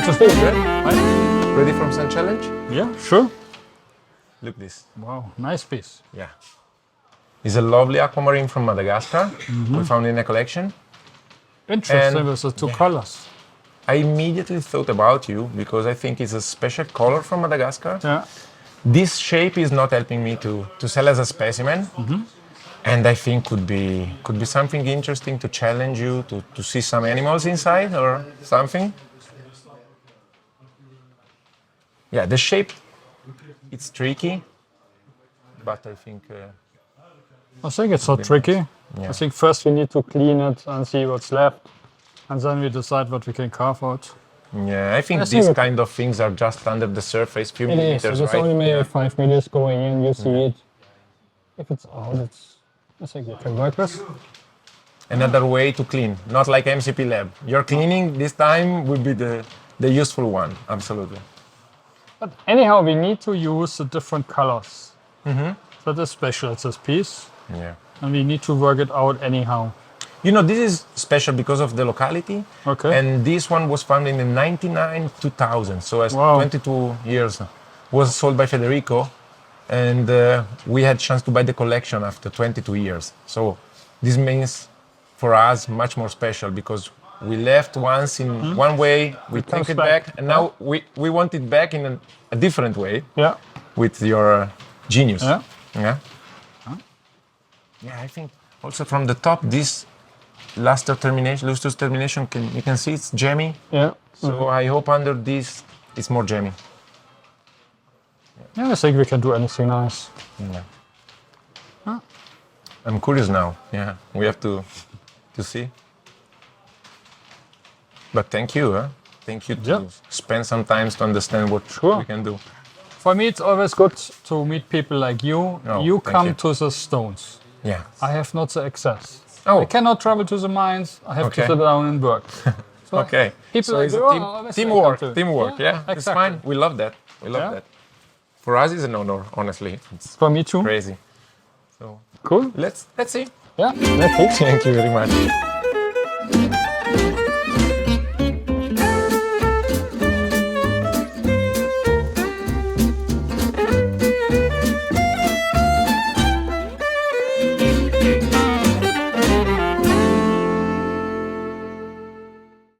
Let's just do it, right? Ready for some challenge? Yeah, sure. Look this. Wow, nice piece. Yeah. It's a lovely aquamarine from Madagascar. We found in a collection. Interesting And- with the two colors. I immediately thought about you because I think it's a special color from Madagascar. Yeah. This shape is not helping me to sell as a specimen. And I think could be something interesting to challenge you to see some animals inside or something. Yeah, the shape, it's tricky, but I think it's not tricky. Yeah. I think first we need to clean it and see what's left. And then we decide what we can carve out. yeah, I think I these think kind of things are just under the surface, few It is. millimeters, It's right? only maybe Yeah. 5 meters going in. You see it. If it's out, I think you can work with. Another way to clean, not like MCP lab. Your cleaning this time would be the useful one, absolutely. But anyhow, we need to use the different colors. That is special. It's this piece. Yeah. And we need to work it out anyhow. You know, this is special because of the locality. Okay. And this one was found in the 99-2000, so as Wow. 22 years. Was sold by Federico, and we had chance to buy the collection after 22 years. So this means for us much more special because we left once in one way, we take comes it back. back, and now we want it back in a different way Yeah. with your genius. Yeah. Yeah. Yeah, I think also from the top, this lustrous termination, you can see it's jammy. Yeah. So I hope under this it's more jammy. Yeah, I think we can do anything nice. Yeah. I'm curious now. Yeah, we have to see. But thank you. Thank you to Yeah. spend some time to understand what Sure. we can do. For me, it's always good to meet people like you. Oh, You thank come you. to the stones. Yeah. I have not the access. Oh. I cannot travel to the mines. I have Okay. to sit down and work. So Okay. People So like it's you a are always teamwork. welcome to. Teamwork. Yeah. It's exactly. fine. We love that. We love Yeah. that. For us, it's an honor. Honestly, it's For me too. crazy. So Cool. let's see. Yeah. Let's see. Thank you very much.